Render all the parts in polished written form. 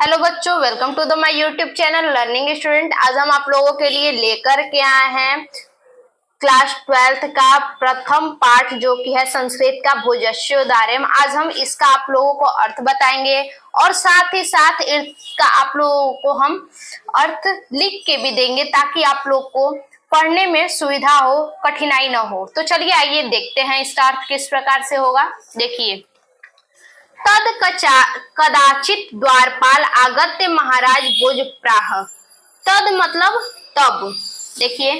Hello बच्चों, welcome to the my YouTube channel learning student. आज हम आप लोगों के लिए लेकर के आए हैं क्लास 12th का प्रथम पाठ जो कि है संस्कृत का भोजस्योदार्यम। आज हम इसका आप लोगों को अर्थ बताएंगे और साथ ही साथ इसका आप लोगों को हम अर्थ लिख के भी देंगे ताकि आप लोग को पढ़ने में सुविधा हो, कठिनाई न हो। तो चलिए आइए देखते हैं इसका अर्थ किस प्रकार से होगा। देखिए, तद कदाचित द्वारपाल आगत्य महाराज भोज प्राह। तद मतलब तब। देखिए,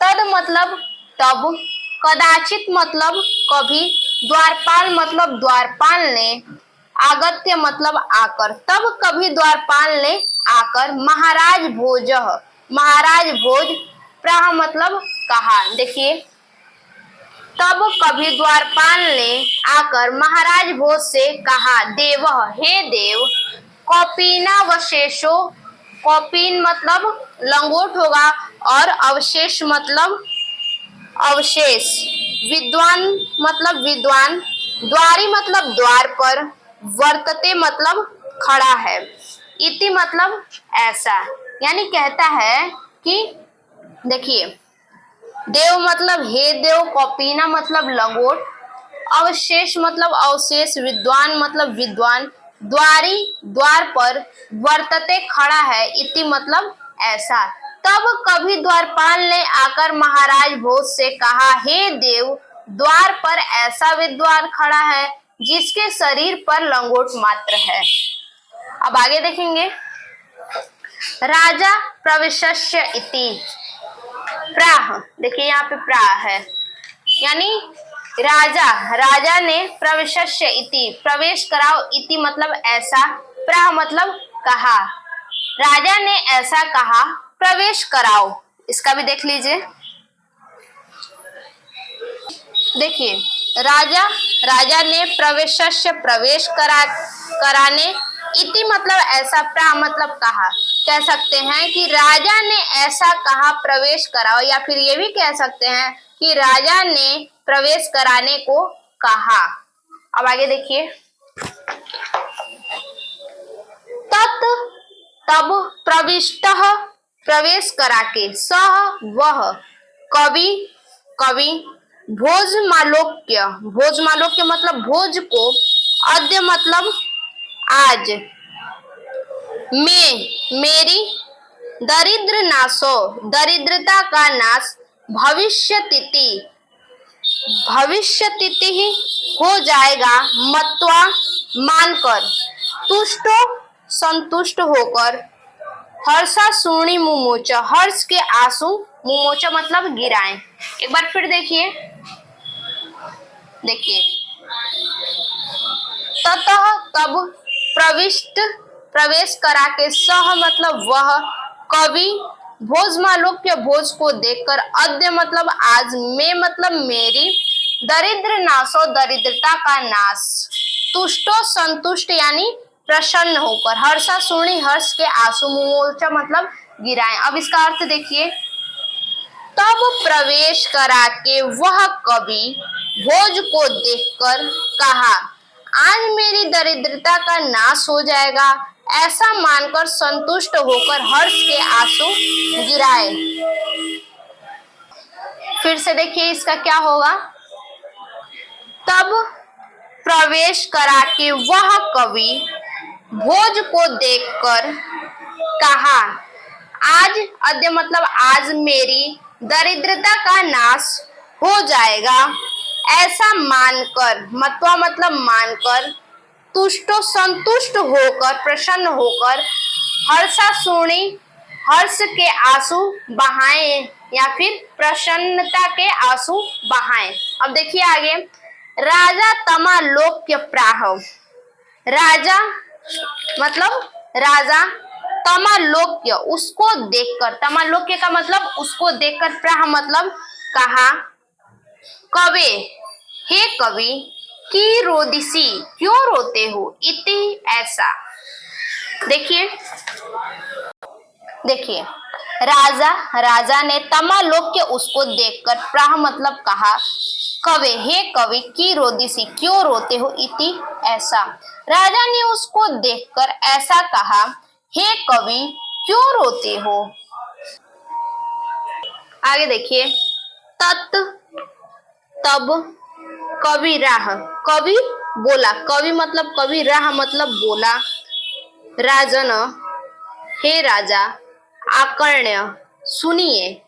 तद मतलब तब, कदाचित मतलब कभी, द्वारपाल मतलब द्वारपाल ने, आगत्य मतलब आकर, तब कभी द्वारपाल ने आकर, महाराज भोज, महाराज भोज, प्राह मतलब कहा। देखिए, तब कभी द्वारपाल ने आकर महाराज भोज से कहा, देव, हे देव, कौपीनावशेषो, कौपीन मतलब लंगोट होगा और अवशेष मतलब अवशेष, विद्वान मतलब विद्वान, द्वारी मतलब द्वार पर, वर्तते मतलब खड़ा है, इति मतलब ऐसा। यानी कहता है कि देखिए, देव मतलब हे देव, कौपीना मतलब लंगोट, अवशेष मतलब अवशेष, विद्वान मतलब विद्वान, द्वारी द्वार पर, वर्तते खड़ा है, इति मतलब ऐसा। तब कभी द्वारपाल ने आकर महाराज भोज से कहा, हे देव, द्वार पर ऐसा विद्वान खड़ा है जिसके शरीर पर लंगोट मात्र है। अब आगे देखेंगे, राजा प्रविशस्य इति प्राह। देखिए, यहाँ पे प्राह है, यानी राजा, राजा ने प्रविशस्य इति प्रवेश कराओ, इति मतलब ऐसा, प्राह मतलब कहा, राजा ने ऐसा कहा, प्रवेश कराओ। इसका भी देख लीजिए। देखिए, राजा, राजा ने प्रवेशस्य प्रवेश कराने, इति मतलब ऐसा, प्राह मतलब कहा। कह सकते हैं कि राजा ने ऐसा कहा, प्रवेश कराओ, या फिर ये भी कह सकते हैं कि राजा ने प्रवेश कराने को कहा। अब आगे देखिए, तत् तब, प्रविष्टः प्रवेश करा के, सह वह, कवि कवि, भोजमालोक्य, भोजमालोक्य मतलब भोज को, अद्य मतलब आज, में मेरी, दरिद्र नाशो दरिद्रता का नाश, भविष्यतिथि भविष्यतिथि हो जाएगा, मत्वा मानकर, तुष्टो संतुष्ट होकर, हर्षा सुणी मुमोच, हर्ष के आंसू, मुमोच मतलब गिराएं। एक बार फिर देखिए, देखिए, ततः तब, प्रविष्ट प्रवेश करा के, सह मतलब वह, कवि, भोजमालोक्य भोज को देखकर, अद्य मतलब आज, में मतलब मेरी, दरिद्र नाशो दरिद्रता का नाश, तुष्टो संतुष्ट यानी प्रसन्न होकर, हर्षा सुनी हर्ष के आंसू, मुमोच मतलब गिराएं। अब इसका अर्थ देखिए, तब प्रवेश करा के वह कवि भोज को देखकर कहा, आज मेरी दरिद्रता का नाश हो जाएगा, ऐसा मानकर संतुष्ट होकर हर्ष के आंसू गिराए। फिर से देखिए, इसका क्या होगा, तब प्रवेश करा के वह कवि भोज को देखकर कहा, आज, अद्य मतलब आज, मेरी दरिद्रता का नाश हो जाएगा, ऐसा मानकर, मत्वा मतलब मानकर, तुष्टो संतुष्ट होकर, प्रसन्न होकर, हर्षा सुनी हर्ष के आंसू बहाएं, या फिर प्रसन्नता के आंसू बहाएं। अब देखिए आगे, राजा तमालोक्य प्राह, राजा मतलब राजा, तमालोक्य उसको देखकर, तमालोक्य का मतलब उसको देखकर, प्राह मतलब कहा, कवे, हे कवि, की रोदिसी क्यों रोते हो, इति ऐसा। देखिए, देखिए, राजा, राजा ने तमालोक्य उसको देखकर, प्राह मतलब कहा, कवे, हे कवि, की रोदिसी क्यों रोते हो, इति ऐसा। राजा ने उसको देखकर ऐसा कहा, हे कवि, क्यों रोते हो? आगे देखिए, तत तब कवि राह, कवि बोला, कवि मतलब कवि, राह मतलब बोला, राजन, हे राजा, आकर्ण्य सुनिए,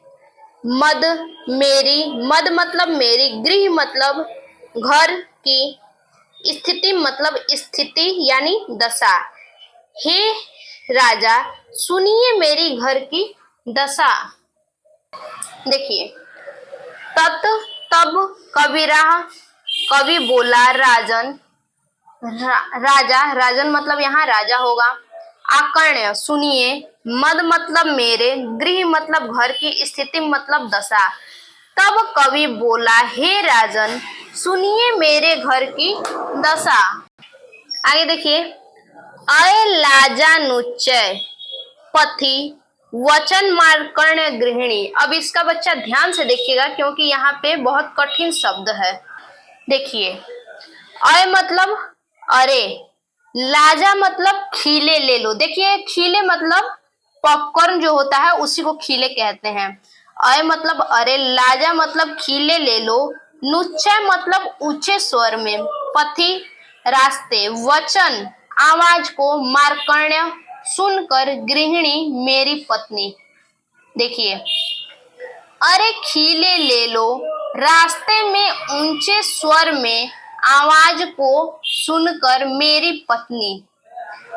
मद मेरी, मद मतलब मेरी, गृह मतलब घर की, स्थिति मतलब स्थिति यानी दशा, हे राजा सुनिए मेरी घर की दशा। देखिए, तत तब कवि राह, कवि बोला, राजन, राजा, राजन मतलब यहाँ राजा होगा, आकर्ण्य सुनिए, मद मतलब मेरे, गृह मतलब घर की, स्थिति मतलब दशा। तब कवि बोला, हे राजन सुनिए मेरे घर की दशा। आगे देखिए, अय लाजानुच्चय पथि वचन मार्कण्य गृहिणी। अब इसका बच्चा ध्यान से देखिएगा क्योंकि यहाँ पे बहुत कठिन शब्द है। देखिए, अय मतलब अरे, लाजा मतलब खीले ले लो। देखिए, खीले मतलब पॉपकॉर्न जो होता है उसी को खीले कहते हैं। अय मतलब अरे, लाजा मतलब खीले ले लो, नुच्चय मतलब ऊंचे स्वर में, पथि रास्ते, वचन आवाज को, मार्कण्य सुनकर, गृहिणी मेरी पत्नी। देखिए, अरे खीले ले लो, रास्ते में ऊंचे स्वर में आवाज को सुनकर मेरी पत्नी।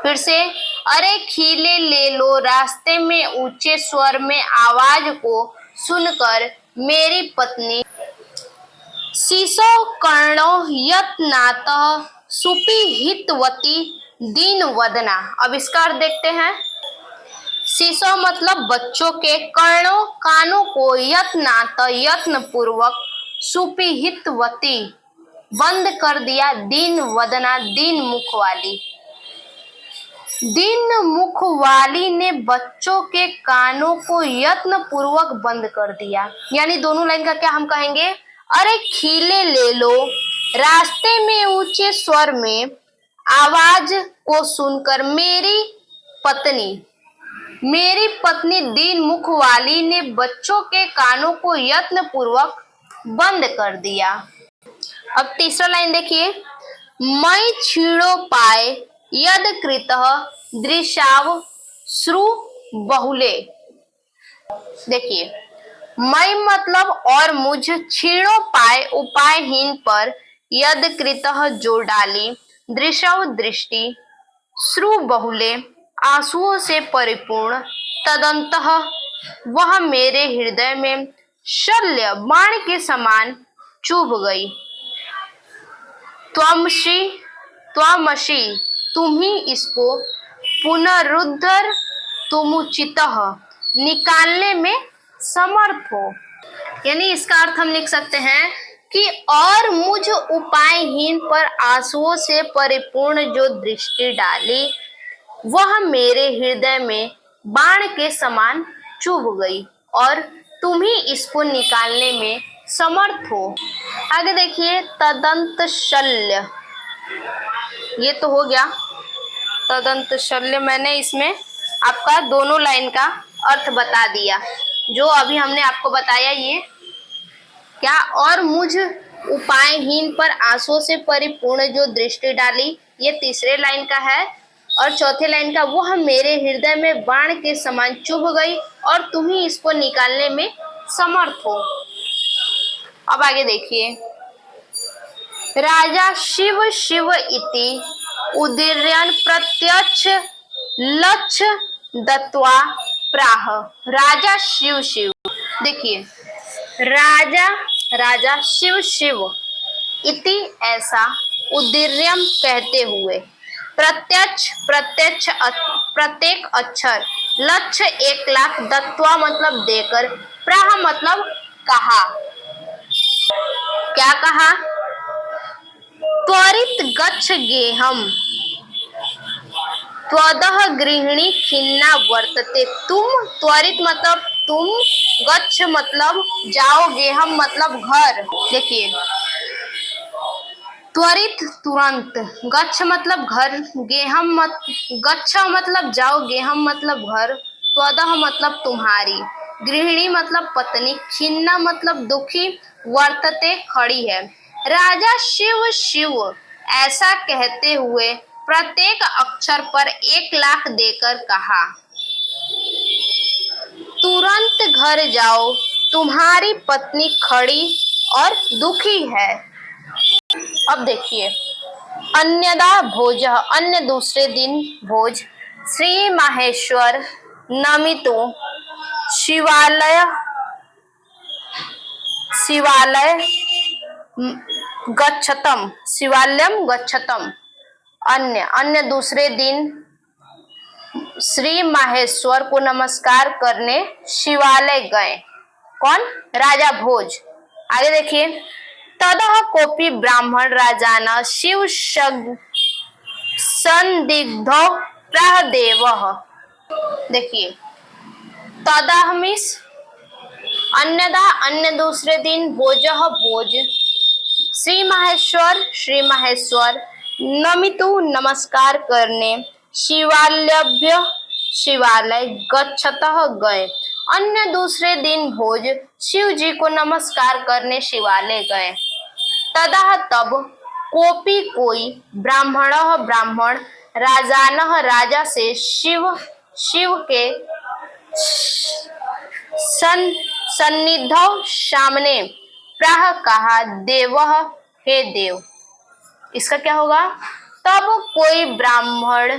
फिर से, अरे खीले ले लो, रास्ते में ऊंचे स्वर में आवाज को सुनकर मेरी पत्नी। शीशो कर्णो यत्नातः सुपीहितवती दीन वदना। अब इसका अर्थ देखते हैं। शीशो मतलब बच्चों के, कर्णों कानों को, यत्नात यत्न पूर्वक, सुपीहितवती बंद कर दिया, दीन वदना दीन मुख वाली। दीन मुख वाली ने बच्चों के कानों को यत्न पूर्वक बंद कर दिया। यानी दोनों लाइन का क्या हम कहेंगे, अरे खीले ले लो, रास्ते में ऊंचे स्वर में आवाज को सुनकर मेरी पत्नी दीन मुख वाली ने बच्चों के कानों को यत्न पूर्वक बंद कर दिया। अब तीसरा लाइन देखिए, मैं छीड़ो पाए यद कृतः दृशाव श्रु बहुले। देखिए, मैं मतलब और मुझ, छीड़ो पाए उपायहीन पर, यद कृतः जो डाली, दृशव दृष्टि, श्रु बहुले आंसुओं से परिपूर्ण, तदंतः वह मेरे हृदय में शल्य बाण के समान चुभ गई। त्वमसि तुम ही इसको पुनरुद्धर तुमुचितः निकालने में समर्थ हो। यानी इसका अर्थ हम लिख सकते हैं कि और मुझ उपायहीन पर आंसुओं से परिपूर्ण जो दृष्टि डाली, वह मेरे हृदय में बाण के समान चुभ गई और तुम ही इसको निकालने में समर्थ हो। आगे देखिए, तदंत शल्य, ये तो हो गया तदंत शल्य। मैंने इसमें आपका दोनों लाइन का अर्थ बता दिया जो अभी हमने आपको बताया। ये क्या, और मुझ उपायहीन पर आंसुओं से परिपूर्ण जो दृष्टि डाली, ये तीसरे लाइन का है। और चौथे लाइन का, वह मेरे हृदय में बाण के समान चुभ गई और तुम ही इसको निकालने में समर्थ हो। अब आगे देखिए, राजा शिव शिव इति उदीर्यन प्रत्यक्ष लक्ष्य दत्वा प्राह। राजा शिव शिव, देखिए, राजा शिव शिव इति ऐसा, उदीर्यम कहते हुए, प्रत्येक अक्षर, लक्ष्य 1,00,000, दत्वा मतलब देकर, प्राह मतलब कहा। क्या कहा, त्वरित गच्छ गेहम त्वदह गृहिणी खिन्ना वर्तते। तुम, त्वरित मतलब तुम, गच्छ मतलब जाओ, गेहम मतलब घर। देखिए, त्वरित तुरंत, गच्छ मतलब घर, गेहम मत गच्छ मतलब जाओ, गेहम मतलब घर, त्वदह मतलब तुम्हारी, गृहिणी मतलब पत्नी, खिन्ना मतलब दुखी, वर्तते खड़ी है। राजा शिव शिव ऐसा कहते हुए प्रत्येक अक्षर पर 1 लाख देकर कहा, तुरंत घर जाओ, तुम्हारी पत्नी खड़ी और दुखी है। अब देखिए, अन्यदा भोज, अन्य दूसरे दिन भोज, श्री माहेश्वर नमितो शिवालय शिवालय गच्छतम, शिवालयम गच्छतम। अन्य अन्य दूसरे दिन श्री माहेश्वर को नमस्कार करने शिवालय गए। कौन? राजा भोज। आगे देखिए, ततः कोपी ब्राह्मण राजान शिव संदिग्धो प्राह देवः। देखिए, ततः मीन्स अन्यदा, अन्य दूसरे दिन, भोजः भोज, श्री माहेश्वर नमितु नमस्कार करने, शिवालयभ्य शिवालय, गच्छतः गए। अन्य दूसरे दिन भोज, शिव जी को नमस्कार करने शिवालय गए। ततः तब, कोपी कोई, ब्राह्मणः ब्राह्मण, राजानः राजा से, शिव के सन्निधौ सामने, प्राह कहा, देवः हे देव। इसका क्या होगा? तब कोई ब्राह्मण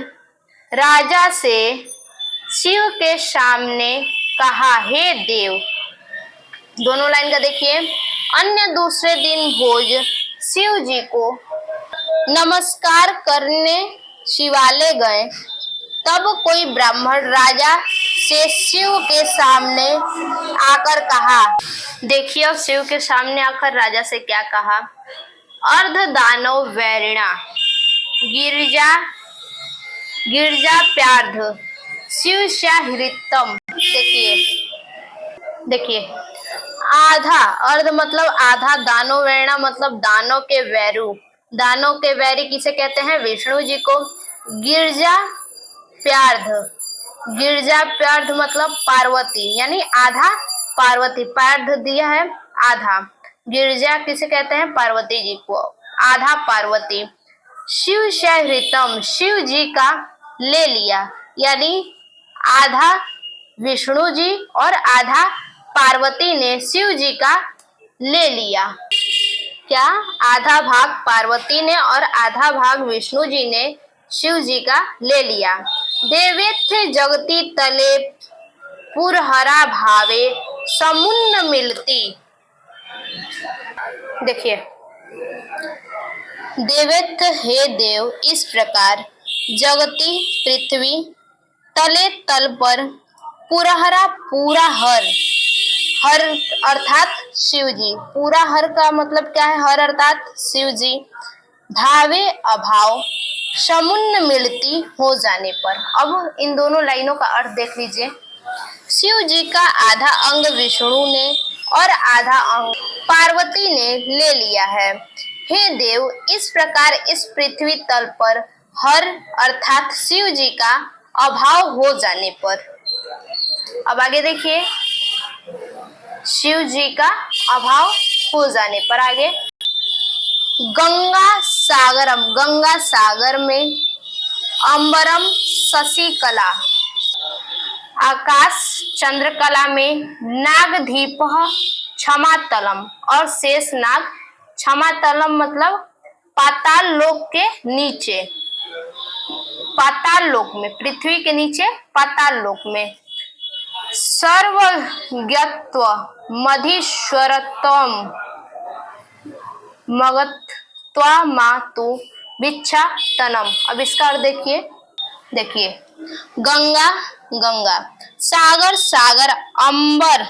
राजा से शिव के सामने कहा, हे देव। दोनों लाइन का देखिए, अन्य दूसरे दिन भोज, शिव जी को नमस्कार करने शिवालय गए। तब कोई ब्राह्मण राजा से शिव के सामने आकर कहा, देखिए अब शिव के सामने आकर राजा से क्या कहा, अर्ध दानव वैरिणा गिरजा प्यार्ध शिवशाहृतम। देखिए, आधा, अर्ध मतलब आधा, दानव वैरिणा मतलब दानव के वैरू, दानव के वैरी किसे कहते हैं? विष्णु जी को। गिरजा प्यार्ध मतलब पार्वती, यानी आधा पार्वती, पार्ध दिया है आधा, गिरजा किसे कहते हैं? पार्वती जी को, आधा पार्वती। शिव सहृतम, शिव जी का ले लिया, यानी आधा विष्णु जी और आधा पार्वती ने शिव जी का ले लिया। क्या? आधा भाग पार्वती ने और आधा भाग विष्णु जी ने शिव जी का ले लिया। देवेत्य जगती तले पुरहरा भावे समुन्न मिलती। देखिए, देवेत्य हे देव, इस प्रकार जगती पृथ्वी, तले तल पर, पुरहरा पूरा हर, हर अर्थात शिव जी, पूरा हर का मतलब क्या है? हर अर्थात शिव जी, भावे अभाव, समुन्न मिलती हो जाने पर। अब इन दोनों लाइनों का अर्थ देख लीजिए। शिव जी का आधा अंग विष्णु ने और आधा अंग पार्वती ने ले लिया है। हे देव, इस प्रकार इस पृथ्वी तल पर हर अर्थात शिव जी का अभाव हो जाने पर। अब आगे देखिए, शिव जी का अभाव हो जाने पर आगे, गंगा सागरम, गंगा सागर में, अंबरम शशिकला, आकाश चंद्रकला में, नागधीप क्षमातलम और शेष नाग, क्षमातलम मतलब पाताल लोक के नीचे, पाताल लोक में, पृथ्वी के नीचे पाताल लोक में, सर्वज्ञत्व मधीश्वरत्वम मगत्वा मातु भिक्षाटनम। अब इसका अर्थ देखिए, गंगा गंगा, सागर सागर, अंबर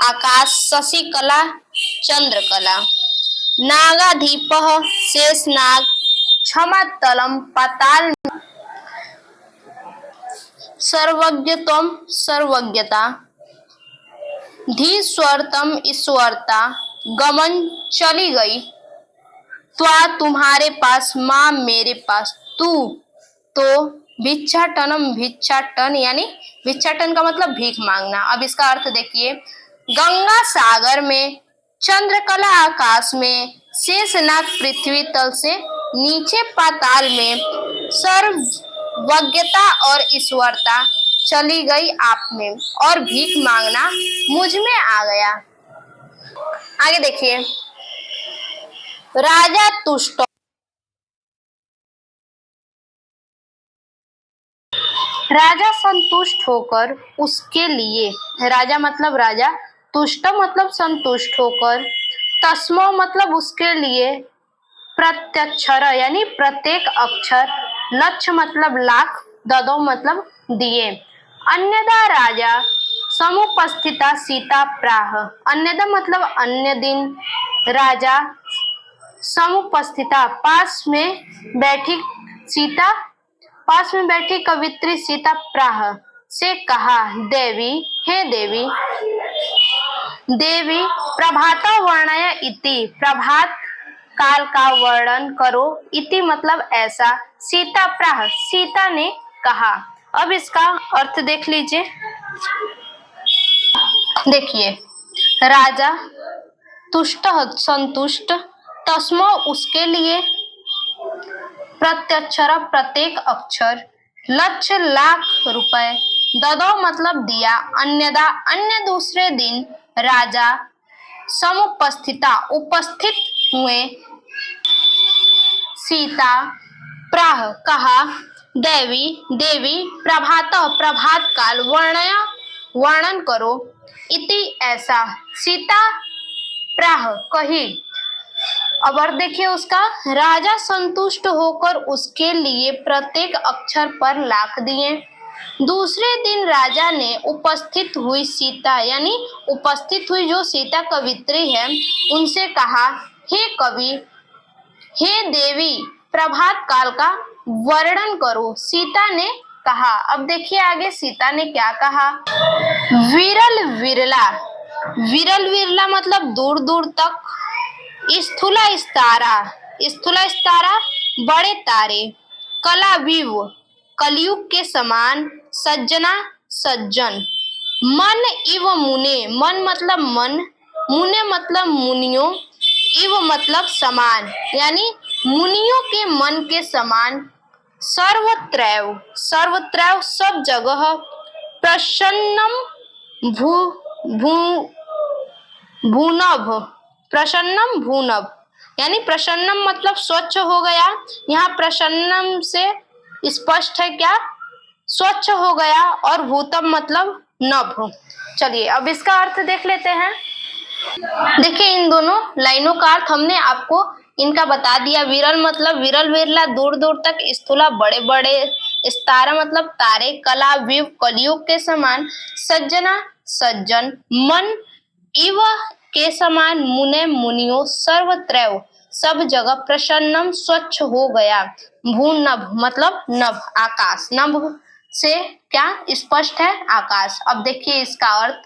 आकाश, शशिकला चंद्रकला, नागाधीप शेष नाग, क्षमातलम पाताल, सर्वज्ञत्वम सर्वज्ञता, धीश्वरतम ईश्वरता, गमन चली गई, त्वा तुम्हारे पास, माँ मेरे पास, तू तो भिक्षाटनम, भिक्षाटन यानी भिक्षाटन का मतलब भीख मांगना। अब इसका अर्थ देखिए, गंगा सागर में, चंद्रकला आकाश में, शेषनाग पृथ्वी तल से नीचे पाताल में, सर्वज्ञता और ईश्वरता चली गई आप में, और भीख मांगना मुझ में आ गया। आगे देखिए, राजा तुष्ट, राजा संतुष्ट होकर उसके लिए, राजा मतलब राजा, तुष्ट मतलब संतुष्ट होकर, तस्मो मतलब उसके लिए, प्रत्यक्षर यानी प्रत्येक अक्षर, लक्ष्य मतलब लाख, ददो मतलब दिए। अन्यदा राजा समुपस्थिता सीता प्राह, अन्यदा मतलब अन्य दिन, राजा समुपस्थिता पास में बैठी, सीता पास में बैठी कवित्री सीता प्राह से कहा, देवी हे देवी, देवी प्रभात वर्णय इति, प्रभात काल का वर्णन करो, इति मतलब ऐसा, सीता प्राह सीता ने कहा। अब इसका अर्थ देख लीजिए। देखिए, राजा तुष्ट संतुष्ट, तस्मो उसके लिए, प्रत्यक्षर प्रत्येक अक्षर, लक्ष्य लाख रुपए, ददो मतलब दिया, अन्यदा अन्य दूसरे दिन, राजा समुपस्थिता उपस्थित हुए, सीता प्राह कहा, देवी देवी प्रभात प्रभात काल, वर्णय वर्णन करो, इति ऐसा, सीता प्राह कही। अब और देखिए उसका, राजा संतुष्ट होकर उसके लिए प्रत्येक अक्षर पर लाख दिए। दूसरे दिन राजा ने उपस्थित हुई सीता यानी उपस्थित हुई जो सीता कवित्री है उनसे कहा, हे कवि, हे देवी, प्रभात काल का वर्णन करो, सीता ने कहा। अब देखिए आगे सीता ने क्या कहा, विरल विरला, विरल विरला मतलब दूर दूर तक, स्थूला स्तारा, स्थूला स्तारा बड़े तारे, कला विव कलयुग के समान, सज्जना सज्जन, मन इव मुने, मन मतलब मन, मुने मतलब मुनियों, इव मतलब समान यानी मुनियों के मन के समान, सर्वत्रैव, सर्वत्रैव सब जगह, प्रसन्नम भू भू भूनभ, प्रसन्नम भूनभ यानी प्रसन्नम मतलब स्वच्छ हो गया, यहाँ प्रसन्नम से स्पष्ट है क्या, स्वच्छ हो गया, और भूतम मतलब नभ। चलिए अब इसका अर्थ देख लेते हैं। देखिए इन दोनों लाइनों का अर्थ हमने आपको इनका बता दिया। विरल मतलब विरल विरला दूर दूर तक, स्थूला बड़े बड़े, स्तारा मतलब तारे, कला विव कलयुग के समान, सज्जना सज्जन, मन इव के समान, मुने मुनियों, सर्वत्रैव सब जगह, प्रसन्नम स्वच्छ हो गया, भूनभ मतलब नभ आकाश, नभ से क्या स्पष्ट है आकाश। अब देखिए इसका अर्थ,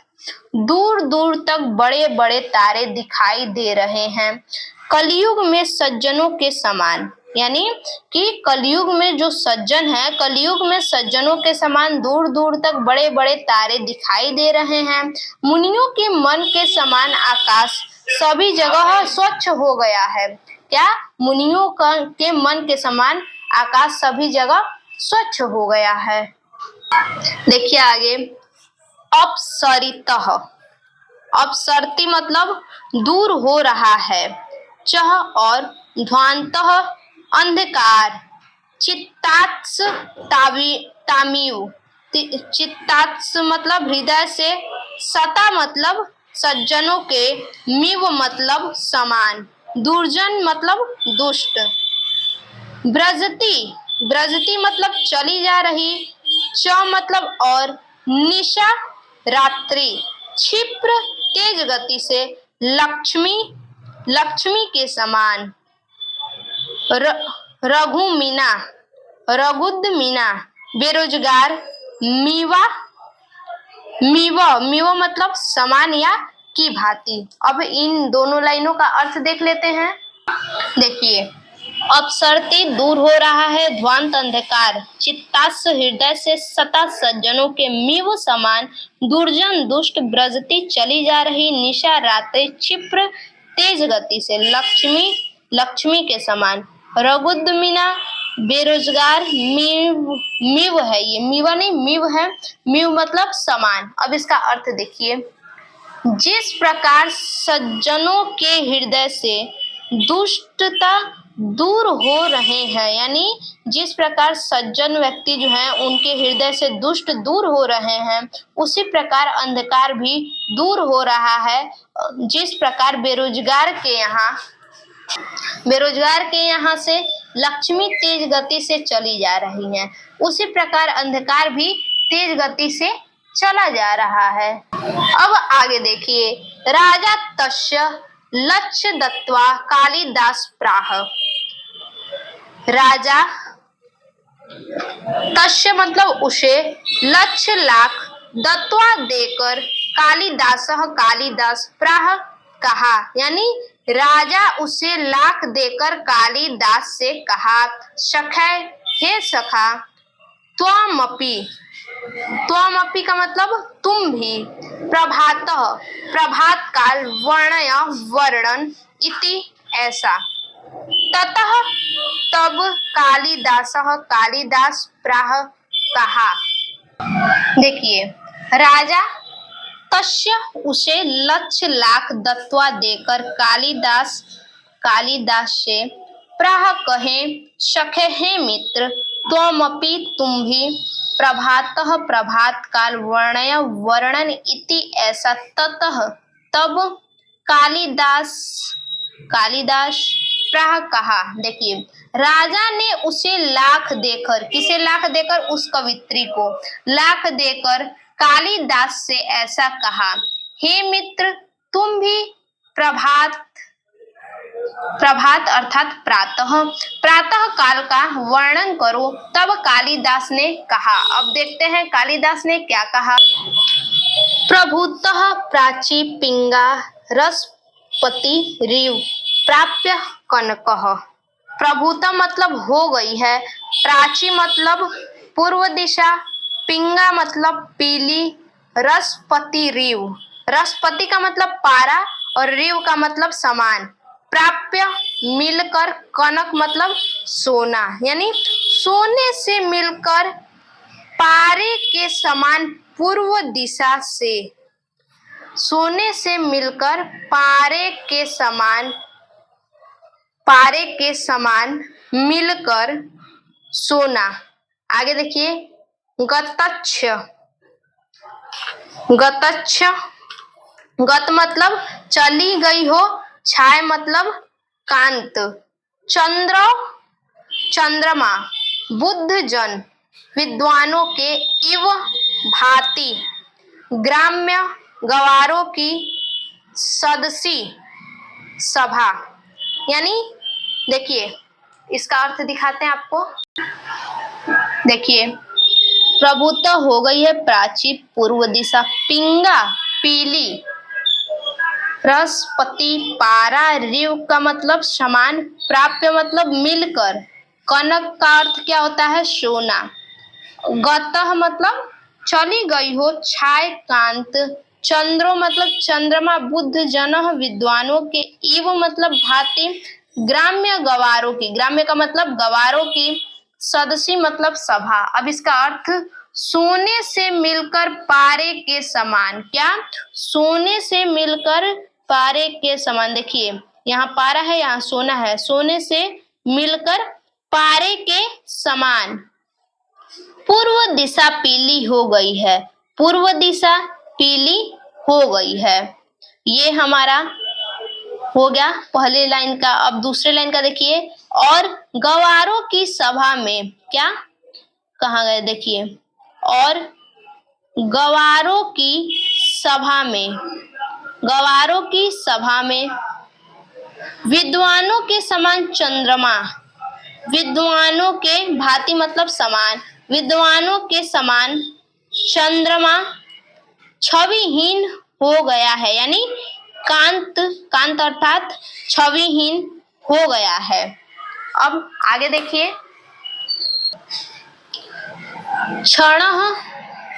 दूर दूर तक बड़े बड़े तारे दिखाई दे रहे हैं, कलयुग में सज्जनों के समान यानी कि कलयुग में जो सज्जन है, कलयुग में सज्जनों के समान दूर दूर तक बड़े बड़े तारे दिखाई दे रहे हैं, मुनियों के मन के समान आकाश सभी जगह स्वच्छ हो गया है। क्या, मुनियों के मन के समान आकाश सभी जगह स्वच्छ हो गया है। देखिए आगे, अपसरितः, अपसरती मतलब दूर हो रहा है, चह और ध्वांतः अंधकार, चित्तात्स तामीव, चित्तात्स मतलब हृदय से, सता मतलब सज्जनों के, मीव मतलब समान, दुर्जन मतलब दुष्ट, ब्रजती, ब्रजती मतलब चली जा रही, च मतलब और, निशा रात्रि, क्षिप्र तेज गति से, लक्ष्मी, लक्ष्मी के समान, रघुमीना, रघुद मीना, बेरोजगार, मीवा, मीवा, मीवा मतलब समान या की भांति। अब इन दोनों लाइनों का अर्थ देख लेते हैं। देखिए, अपसरते दूर हो रहा है ध्वांत अंधकार, चित्तास्थ हृदय से सता सज्जनों के मीव समान, दुर्जन दुष्ट ब्रजती चली जा रही निशा रातें क्षिप्र तेज गति से, लक्ष्मी लक्ष्मी के समान, रघुद्मीना बेरोजगार, मीव है, ये मीवा नहीं मीव है, मीव मतलब समान। अब इसका अर्थ देखिए, जिस प्रकार सज्जनों के हृदय से दुष्टता दूर हो रहे हैं, यानी जिस प्रकार सज्जन व्यक्ति जो हैं उनके हृदय से दुष्ट दूर हो रहे हैं, उसी प्रकार अंधकार भी दूर हो रहा है। जिस प्रकार बेरोजगार के यहाँ से लक्ष्मी तेज गति से चली जा रही है, उसी प्रकार अंधकार भी तेज गति से चला जा रहा है। अब आगे देखिए, राजा तस्य लक्ष्य दत्वा कालिदास प्राह। राजा तस्य मतलब उसे, लक्ष्य लाख, दत्वा देकर, कालिदास प्राह कहा, यानी राजा उसे लाख देकर कालिदास से कहा, सखै हे सखा, त्वमपि का मतलब तुम भी, प्रभात काल, वर्णय वर्णन इति ऐसा, ततः तब कालिदास प्राह कहा। देखिए, राजा तस्य उसे लक्ष्य लाख दत्वा देकर कालिदास से प्राह कहे, सखे हे मित्र, त्वमपि तुम भी, प्रभात काल, वर्णय वर्णन इति ऐसा, ततः तब कालिदास प्राह कहा। देखिए, राजा ने उसे लाख देकर, किसे लाख देकर, उस कवित्री को लाख देकर कालिदास से ऐसा कहा, हे मित्र तुम भी प्रभात अर्थात प्रातः काल का वर्णन करो। तब कालिदास ने कहा, अब देखते हैं कालिदास ने क्या कहा। प्रभुतः प्राची पिंगा रसपति रीव प्राप्य कनकः। प्रभुतः मतलब हो गई है, प्राची मतलब पूर्व दिशा, पिंगा मतलब पीली, रसपति रीव, रसपति का मतलब पारा और रीव का मतलब समान, प्राप्य मिलकर, कनक मतलब सोना, यानी सोने से मिलकर, पारे के समान पूर्व दिशा से, सोने से मिलकर पारे के समान मिलकर सोना। आगे देखिए, गतच्छ, गत मतलब चली गई हो, छाय मतलब कांत, चंद्रमा, बुद्ध जन, विद्वानों के इव भांति, ग्राम्य गवारों की सदसी सभा, यानी देखिए इसका अर्थ दिखाते हैं आपको। देखिए, प्रभुता हो गई है प्राची पूर्व दिशा, पिंगा पीली, रसपति पारा, रीव का मतलब समान, प्राप्य मतलब मिलकर, कनक का अर्थ क्या होता है, सोना, गतः मतलब चली गई हो, छाय कांत, चंद्रो मतलब चंद्रमा, बुद्ध जन विद्वानों के, इव मतलब भांति, ग्राम्य गवारों की, ग्राम्य का मतलब गवारों की, सदसी मतलब सभा। अब इसका अर्थ, सोने से मिलकर पारे के समान, क्या, सोने से मिलकर पारे के समान। देखिए यहाँ पारा है, यहाँ सोना है, सोने से मिलकर पारे के समान, पूर्व दिशा पीली हो गई है, पूर्व दिशा पीली हो गई है। ये हमारा हो गया पहले लाइन का। अब दूसरे लाइन का देखिए, और गवारों की सभा में, क्या कहाँ गए, देखिए, और गवारों की सभा में विद्वानों के समान चंद्रमा, विद्वानों के भांति मतलब समान, विद्वानों के समान चंद्रमा छविहीन हो गया है, यानी कांत अर्थात छविहीन हो गया है। अब आगे देखिए, क्षणः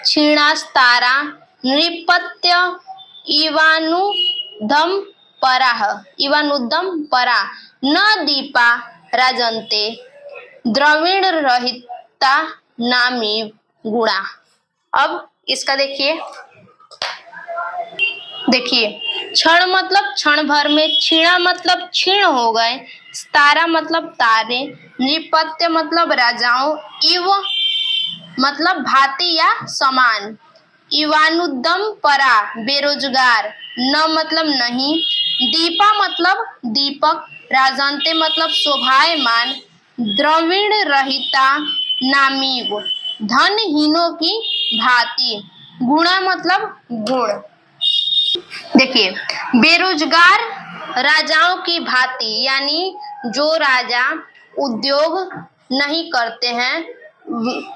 क्षीणास्तारा नृपत्य इवानुदं परा न दीपा राजन्ते द्रविण रहिता नामी गुणा। अब इसका देखिए क्षण मतलब क्षण भर में, क्षीणा मतलब क्षीण हो गए, तारा मतलब तारे, नृपत्य मतलब राजाओं, इव मतलब भांति या समान, इवानुदम परा बेरोजगार, न मतलब नहीं, दीपा मतलब दीपक, राजंते मतलब शोभायमान, द्रविण रहिता नामीव धनहीनों की भांति, गुणा मतलब गुण। देखिए, बेरोजगार राजाओं की भांति यानी जो राजा उद्योग नहीं करते हैं,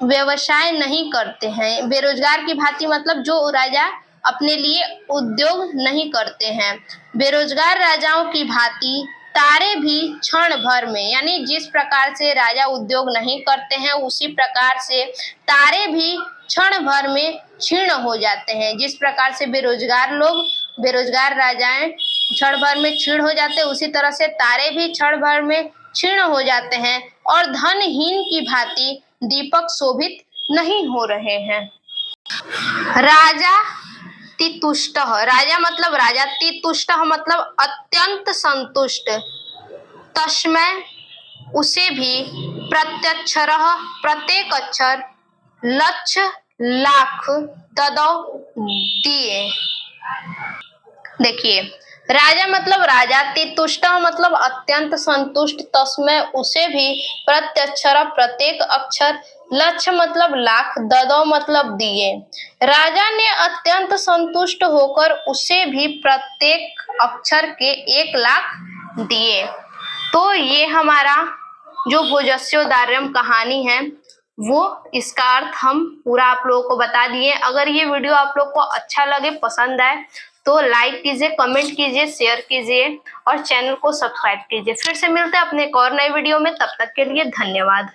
व्यवसाय नहीं करते हैं। बेरोजगार की भांति मतलब जो राजा अपने लिए उद्योग नहीं करते हैं। बेरोजगार राजाओं की भांति तारे भी क्षण भर में, यानी जिस प्रकार से राजा उद्योग नहीं करते हैं उसी प्रकार से तारे भी क्षण भर में क्षीण हो जाते हैं। जिस प्रकार से बेरोजगार राजाएं क्षण भर में क्षीण हो जाते हैं, उसी तरह से तारे भी क्षण भर में क्षीण हो जाते हैं और धनहीन की भांति दीपक शोभित नहीं हो रहे हैं। राजा तितुष्ट, राजा मतलब राजा, तितुष्ट मतलब अत्यंत संतुष्ट, तस्मै उसे भी, प्रत्यक्षरः प्रत्येक अक्षर, लक्ष लाख, ददौ दिए। देखिए, राजा मतलब राजा, तितुष्ट मतलब अत्यंत संतुष्ट, तस्मै उसे भी, प्रत्यक्षर प्रत्येक अक्षर, लक्ष्य मतलब लाख, ददौ मतलब दिए। राजा ने अत्यंत संतुष्ट होकर उसे भी प्रत्येक अक्षर के 1 लाख दिए। तो ये हमारा जो भोजस्योदार्यम कहानी है वो, इसका अर्थ हम पूरा आप लोगों को बता दिए। अगर ये वीडियो आप लोग को अच्छा लगे, पसंद आए तो लाइक कीजिए, कमेंट कीजिए, शेयर कीजिए और चैनल को सब्सक्राइब कीजिए। फिर से मिलते हैं अपने एक और नए वीडियो में, तब तक के लिए धन्यवाद।